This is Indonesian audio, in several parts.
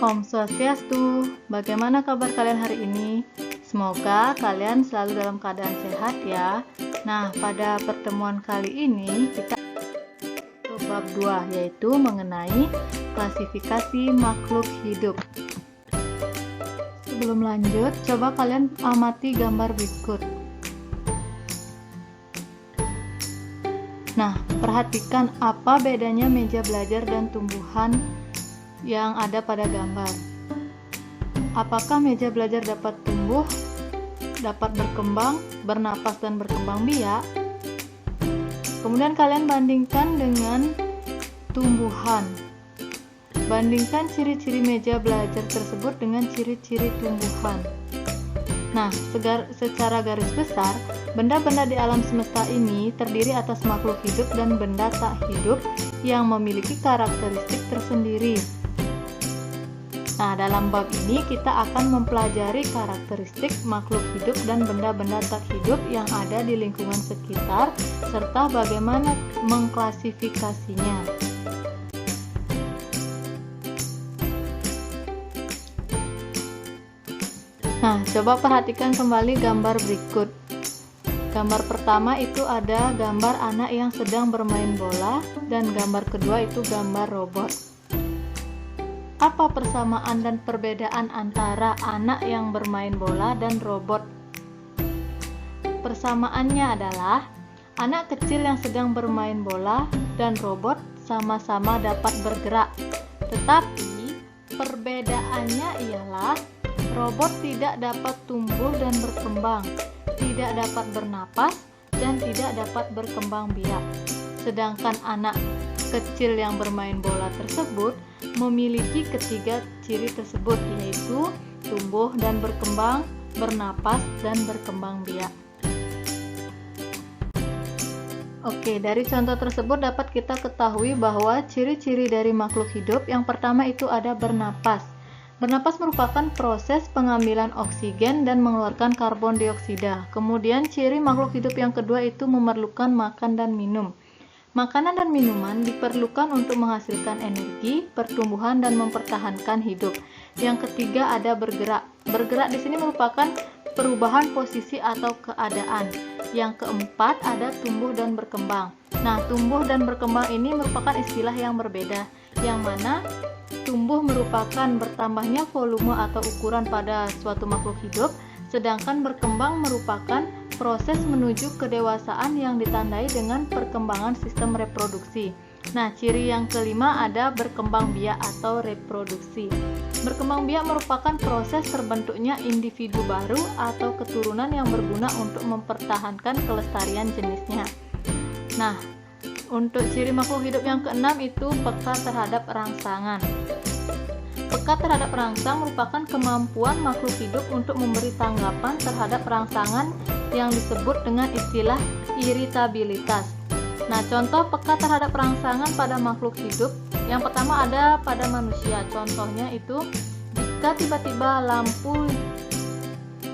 Om Swastiastu, bagaimana kabar kalian hari ini? Semoga kalian selalu dalam keadaan sehat ya. Nah, pada pertemuan kali ini kita ke bab 2, yaitu mengenai klasifikasi makhluk hidup. Sebelum lanjut, coba kalian amati gambar berikut. Nah, perhatikan apa bedanya meja belajar dan tumbuhan yang ada pada gambar. Apakah meja belajar dapat tumbuh, dapat berkembang, bernapas dan berkembang biak? Kemudian kalian bandingkan dengan tumbuhan. Bandingkan ciri-ciri meja belajar tersebut dengan ciri-ciri tumbuhan. Nah, secara garis besar, benda-benda di alam semesta ini terdiri atas makhluk hidup dan benda tak hidup yang memiliki karakteristik tersendiri. Nah, dalam bab ini kita akan mempelajari karakteristik makhluk hidup dan benda-benda tak hidup yang ada di lingkungan sekitar, serta bagaimana mengklasifikasinya. Nah, coba perhatikan kembali gambar berikut. Gambar pertama itu ada gambar anak yang sedang bermain bola, dan gambar kedua itu gambar robot. Apa persamaan dan perbedaan antara anak yang bermain bola dan robot? Persamaannya adalah anak kecil yang sedang bermain bola dan robot sama-sama dapat bergerak. Tetapi perbedaannya ialah robot tidak dapat tumbuh dan berkembang, tidak dapat bernapas, dan tidak dapat berkembang biak. Sedangkan anak kecil yang bermain bola tersebut memiliki ketiga ciri tersebut, yaitu tumbuh dan berkembang, bernapas, dan berkembang biak. Oke, dari contoh tersebut dapat kita ketahui bahwa ciri-ciri dari makhluk hidup yang pertama itu ada bernapas. Bernapas merupakan proses pengambilan oksigen dan mengeluarkan karbon dioksida. Kemudian ciri makhluk hidup yang kedua itu memerlukan makan dan minum. Makanan dan minuman diperlukan untuk menghasilkan energi, pertumbuhan, dan mempertahankan hidup. Yang ketiga ada bergerak. Bergerak di sini merupakan perubahan posisi atau keadaan. Yang keempat ada tumbuh dan berkembang. Nah, tumbuh dan berkembang ini merupakan istilah yang berbeda, yang mana tumbuh merupakan bertambahnya volume atau ukuran pada suatu makhluk hidup, sedangkan berkembang merupakan proses menuju kedewasaan yang ditandai dengan perkembangan sistem reproduksi. Nah, ciri yang kelima ada berkembang biak atau reproduksi. Berkembang biak merupakan proses terbentuknya individu baru atau keturunan yang berguna untuk mempertahankan kelestarian jenisnya. Nah, untuk ciri makhluk hidup yang keenam itu peka terhadap rangsangan. Peka terhadap rangsang merupakan kemampuan makhluk hidup untuk memberi tanggapan terhadap rangsangan yang disebut dengan istilah iritabilitas. Nah, contoh peka terhadap rangsangan pada makhluk hidup yang pertama ada pada manusia. Contohnya itu jika tiba-tiba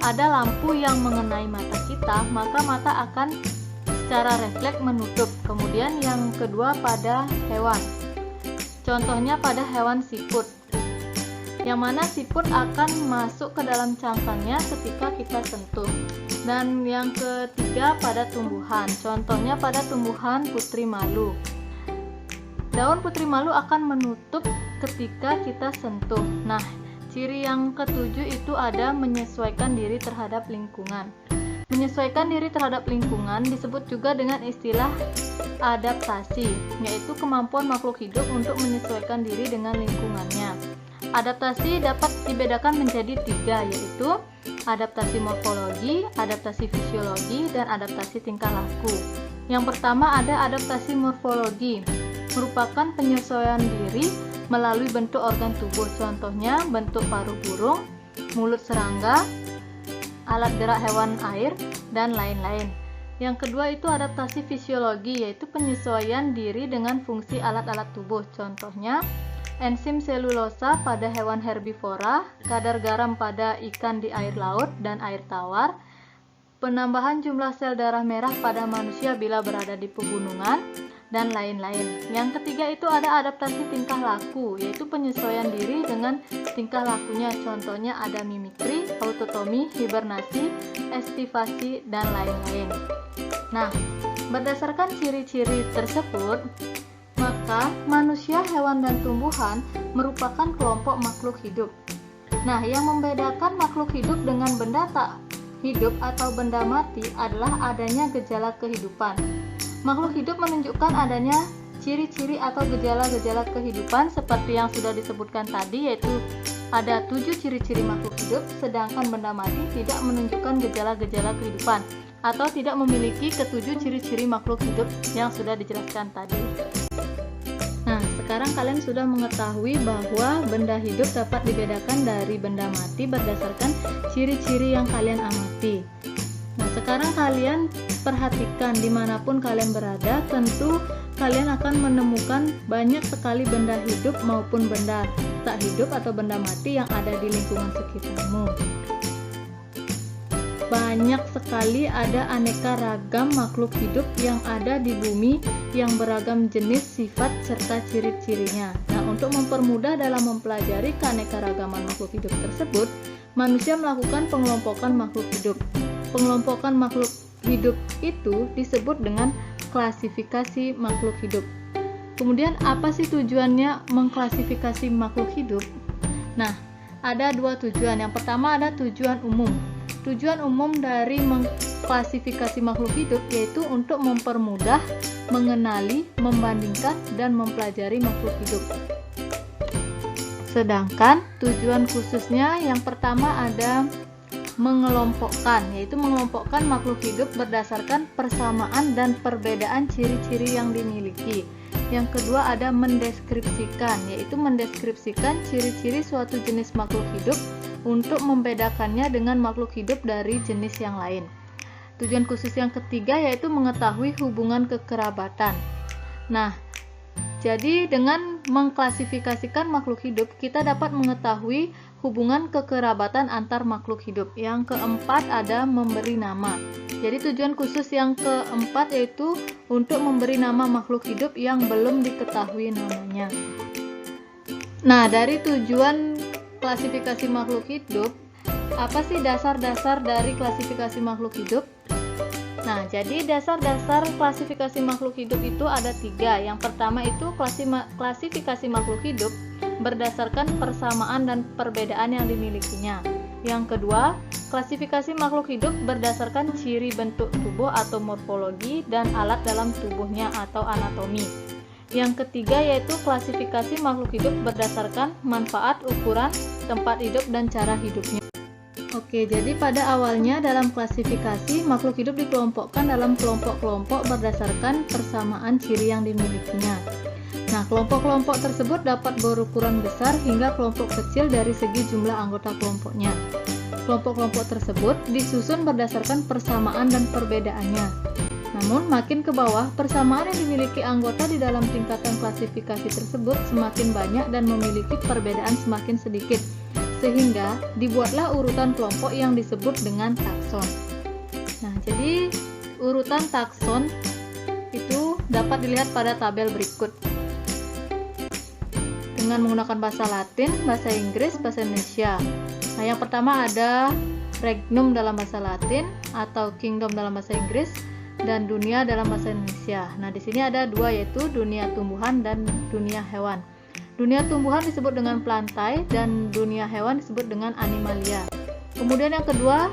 ada lampu yang mengenai mata kita, maka mata akan secara refleks menutup. Kemudian yang kedua pada hewan. Contohnya pada hewan siput, yang mana siput akan masuk ke dalam cangkangnya ketika kita sentuh. Dan yang ketiga pada tumbuhan. Contohnya pada tumbuhan putri malu. Daun putri malu akan menutup ketika kita sentuh. Nah, ciri yang ketujuh itu ada menyesuaikan diri terhadap lingkungan. Menyesuaikan diri terhadap lingkungan disebut juga dengan istilah adaptasi, yaitu kemampuan makhluk hidup untuk menyesuaikan diri dengan lingkungannya. Adaptasi dapat dibedakan menjadi tiga, yaitu adaptasi morfologi, adaptasi fisiologi, dan adaptasi tingkah laku. Yang pertama ada adaptasi morfologi, merupakan penyesuaian diri melalui bentuk organ tubuh, contohnya bentuk paruh burung, mulut serangga, alat gerak hewan air, dan lain-lain. Yang kedua itu adaptasi fisiologi, yaitu penyesuaian diri dengan fungsi alat-alat tubuh, contohnya enzim selulosa pada hewan herbivora, kadar garam pada ikan di air laut dan air tawar, penambahan jumlah sel darah merah pada manusia bila berada di pegunungan, dan lain-lain. Yang ketiga itu ada adaptasi tingkah laku, yaitu penyesuaian diri dengan tingkah lakunya. Contohnya ada mimikri, autotomi, hibernasi, estivasi, dan lain-lain. Nah, berdasarkan ciri-ciri tersebut, maka manusia, hewan, dan tumbuhan merupakan kelompok makhluk hidup. Nah, yang membedakan makhluk hidup dengan benda tak hidup atau benda mati adalah adanya gejala kehidupan. Makhluk hidup menunjukkan adanya ciri-ciri atau gejala-gejala kehidupan seperti yang sudah disebutkan tadi, yaitu ada 7 ciri-ciri makhluk hidup, sedangkan benda mati tidak menunjukkan gejala-gejala kehidupan atau tidak memiliki ketujuh ciri-ciri makhluk hidup yang sudah dijelaskan tadi. Nah, sekarang kalian sudah mengetahui bahwa benda hidup dapat dibedakan dari benda mati berdasarkan ciri-ciri yang kalian amati. Nah, sekarang kalian perhatikan dimanapun kalian berada, tentu kalian akan menemukan banyak sekali benda hidup maupun benda tak hidup atau benda mati yang ada di lingkungan sekitarmu. Banyak sekali ada aneka ragam makhluk hidup yang ada di bumi yang beragam jenis, sifat, serta ciri-cirinya. Nah, untuk mempermudah dalam mempelajari keanekaragaman makhluk hidup tersebut, manusia melakukan pengelompokan makhluk hidup. Pengelompokan makhluk hidup itu disebut dengan klasifikasi makhluk hidup. Kemudian apa sih tujuannya mengklasifikasi makhluk hidup? Nah, ada dua tujuan. Yang pertama ada tujuan umum. Tujuan umum dari mengklasifikasi makhluk hidup yaitu untuk mempermudah, mengenali, membandingkan, dan mempelajari makhluk hidup. Sedangkan tujuan khususnya yang pertama ada mengelompokkan, yaitu mengelompokkan makhluk hidup berdasarkan persamaan dan perbedaan ciri-ciri yang dimiliki. Yang kedua ada mendeskripsikan, yaitu mendeskripsikan ciri-ciri suatu jenis makhluk hidup untuk membedakannya dengan makhluk hidup dari jenis yang lain. Tujuan khusus yang ketiga yaitu mengetahui hubungan kekerabatan. Nah, jadi dengan mengklasifikasikan makhluk hidup, kita dapat mengetahui hubungan kekerabatan antar makhluk hidup. Yang keempat ada memberi nama. Jadi tujuan khusus yang keempat yaitu untuk memberi nama makhluk hidup yang belum diketahui namanya. Nah, dari tujuan klasifikasi makhluk hidup, apa sih dasar-dasar dari klasifikasi makhluk hidup? Nah, jadi dasar-dasar klasifikasi makhluk hidup itu ada 3. Yang pertama itu klasifikasi makhluk hidup berdasarkan persamaan dan perbedaan yang dimilikinya. Yang kedua, klasifikasi makhluk hidup berdasarkan ciri bentuk tubuh atau morfologi dan alat dalam tubuhnya atau anatomi. Yang ketiga yaitu klasifikasi makhluk hidup berdasarkan manfaat, ukuran, tempat hidup, dan cara hidupnya. Oke, jadi pada awalnya dalam klasifikasi, makhluk hidup dikelompokkan dalam kelompok-kelompok berdasarkan persamaan ciri yang dimilikinya. Nah, kelompok-kelompok tersebut dapat berukuran besar hingga kelompok kecil dari segi jumlah anggota kelompoknya. Kelompok-kelompok tersebut disusun berdasarkan persamaan dan perbedaannya. Namun, makin ke bawah, persamaan yang dimiliki anggota di dalam tingkatan klasifikasi tersebut semakin banyak dan memiliki perbedaan semakin sedikit, sehingga dibuatlah urutan kelompok yang disebut dengan takson. Nah, jadi urutan takson itu dapat dilihat pada tabel berikut. Dengan menggunakan bahasa Latin, bahasa Inggris, bahasa Indonesia. Nah, yang pertama ada regnum dalam bahasa Latin atau kingdom dalam bahasa Inggris, dan dunia dalam bahasa Indonesia. Nah, di sini ada 2 yaitu dunia tumbuhan dan dunia hewan. Dunia tumbuhan disebut dengan plantae dan dunia hewan disebut dengan animalia. Kemudian yang kedua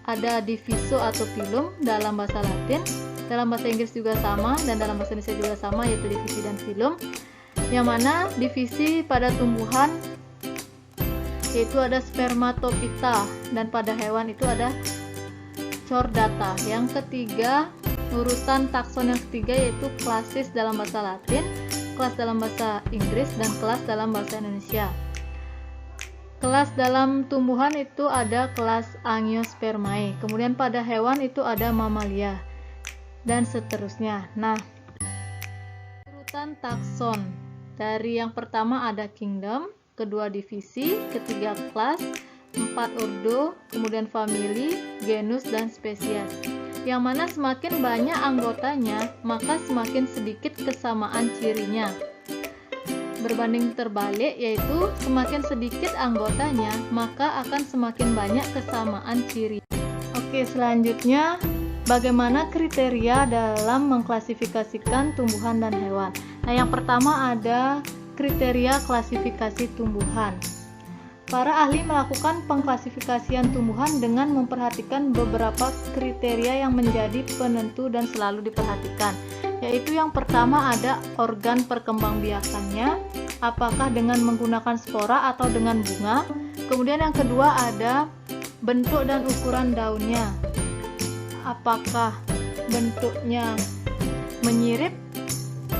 ada diviso atau phylum dalam bahasa Latin. Dalam bahasa Inggris juga sama dan dalam bahasa Indonesia juga sama yaitu divisi dan phylum. Yang mana divisi pada tumbuhan yaitu ada spermatophyta dan pada hewan itu ada chordata. Yang ketiga, urutan takson yang ketiga yaitu klasis dalam bahasa Latin, kelas dalam bahasa Inggris, dan kelas dalam bahasa Indonesia. Kelas dalam tumbuhan itu ada kelas Angiospermae. Kemudian pada hewan itu ada Mammalia dan seterusnya. Nah, urutan takson dari yang pertama ada kingdom, kedua divisi, ketiga kelas, 4 ordo, kemudian famili, genus, dan spesies. yang mana semakin banyak anggotanya, maka semakin sedikit kesamaan cirinya. Berbanding terbalik, yaitu semakin sedikit anggotanya, maka akan semakin banyak kesamaan ciri. Oke, selanjutnya bagaimana kriteria dalam mengklasifikasikan tumbuhan dan hewan. Nah, yang pertama ada kriteria klasifikasi tumbuhan. Para ahli melakukan pengklasifikasian tumbuhan dengan memperhatikan beberapa kriteria yang menjadi penentu dan selalu diperhatikan, yaitu yang pertama ada organ perkembangbiakannya, apakah dengan menggunakan spora atau dengan bunga. Kemudian yang kedua ada bentuk dan ukuran daunnya, apakah bentuknya menyirip,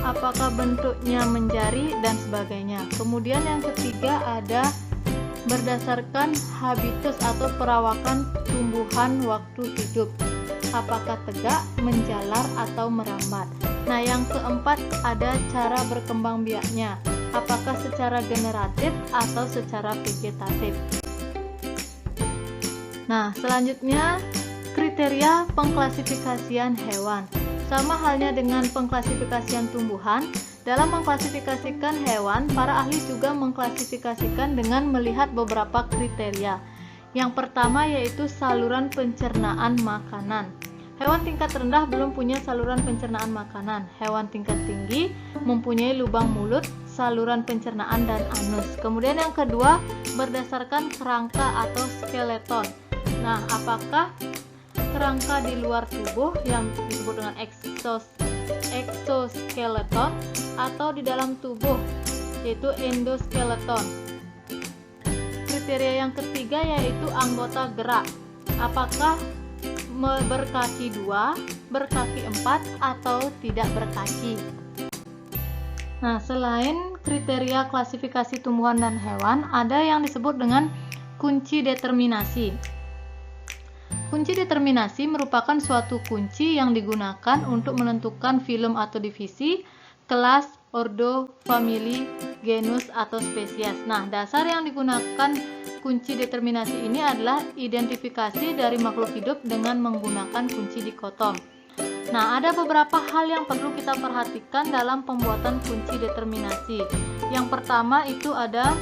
apakah bentuknya menjari, dan sebagainya. Kemudian yang ketiga ada berdasarkan habitus atau perawakan tumbuhan waktu hidup, apakah tegak, menjalar, atau merambat. Nah, yang keempat ada cara berkembang biaknya, apakah secara generatif atau secara vegetatif. Nah, selanjutnya kriteria pengklasifikasian hewan. Sama halnya dengan pengklasifikasian tumbuhan, dalam mengklasifikasikan hewan, para ahli juga mengklasifikasikan dengan melihat beberapa kriteria. Yang pertama yaitu saluran pencernaan makanan. Hewan tingkat rendah belum punya saluran pencernaan makanan. Hewan tingkat tinggi mempunyai lubang mulut, saluran pencernaan, dan anus. Kemudian yang kedua, berdasarkan kerangka atau skeleton. Nah, apakah kerangka di luar tubuh yang disebut dengan exoskeleton atau di dalam tubuh yaitu endoskeleton. Kriteria yang ketiga yaitu anggota gerak, apakah berkaki 2, berkaki 4, atau tidak berkaki. Nah, selain kriteria klasifikasi tumbuhan dan hewan, ada yang disebut dengan kunci determinasi. Kunci determinasi merupakan suatu kunci yang digunakan untuk menentukan filum atau divisi, kelas, ordo, famili, genus, atau spesies. Nah, dasar yang digunakan kunci determinasi ini adalah identifikasi dari makhluk hidup dengan menggunakan kunci dikotom. Nah, ada beberapa hal yang perlu kita perhatikan dalam pembuatan kunci determinasi. Yang pertama itu ada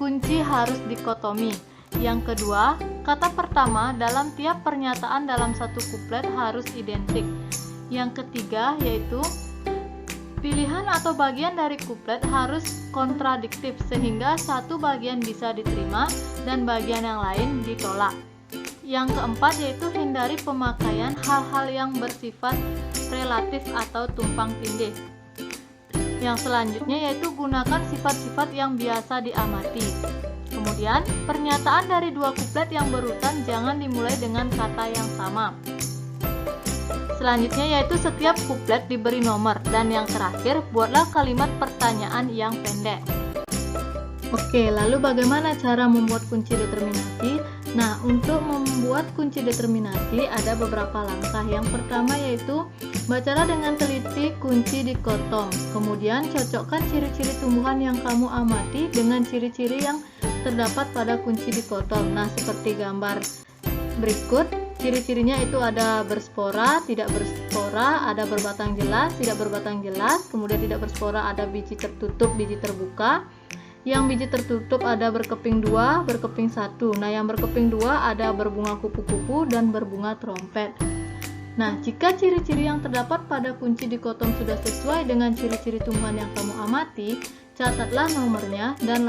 kunci harus dikotomi. Yang kedua, kata pertama dalam tiap pernyataan dalam satu kuplet harus identik. Yang ketiga yaitu pilihan atau bagian dari kuplet harus kontradiktif sehingga satu bagian bisa diterima dan bagian yang lain ditolak. Yang keempat yaitu hindari pemakaian hal-hal yang bersifat relatif atau tumpang tindih. Yang selanjutnya yaitu gunakan sifat-sifat yang biasa diamati. Kemudian, pernyataan dari dua kuplet yang berurutan jangan dimulai dengan kata yang sama. Selanjutnya yaitu setiap kuplet diberi nomor, dan yang terakhir buatlah kalimat pertanyaan yang pendek. Oke, lalu bagaimana cara membuat kunci determinasi? Nah, untuk membuat kunci determinasi ada beberapa langkah. Yang pertama yaitu bacalah dengan teliti kunci dikotom. Kemudian cocokkan ciri-ciri tumbuhan yang kamu amati dengan ciri-ciri yang terdapat pada kunci dikotom. Nah, seperti gambar berikut. Ciri-cirinya itu ada berspora, tidak berspora, ada berbatang jelas, tidak berbatang jelas, kemudian tidak berspora ada biji tertutup, biji terbuka. Yang biji tertutup ada berkeping 2, berkeping 1. Nah, yang berkeping 2 ada berbunga kupu-kupu dan berbunga trompet. Nah, jika ciri-ciri yang terdapat pada kunci dikotom sudah sesuai dengan ciri-ciri tumbuhan yang kamu amati, catatlah nomornya dan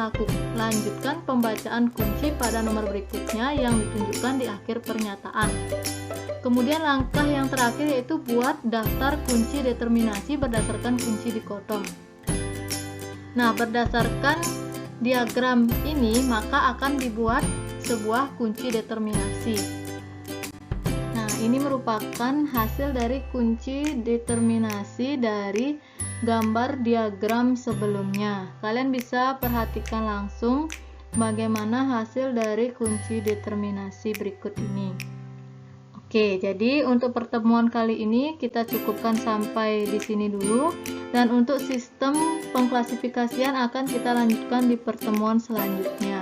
lanjutkan pembacaan kunci pada nomor berikutnya yang ditunjukkan di akhir pernyataan. Kemudian langkah yang terakhir yaitu buat daftar kunci determinasi berdasarkan kunci dikotom. Nah, berdasarkan diagram ini maka akan dibuat sebuah kunci determinasi. Nah, ini merupakan hasil dari kunci determinasi dari gambar diagram sebelumnya. Kalian bisa perhatikan langsung bagaimana hasil dari kunci determinasi berikut ini. Oke, jadi untuk pertemuan kali ini kita cukupkan sampai di sini dulu, dan untuk sistem pengklasifikasian akan kita lanjutkan di pertemuan selanjutnya.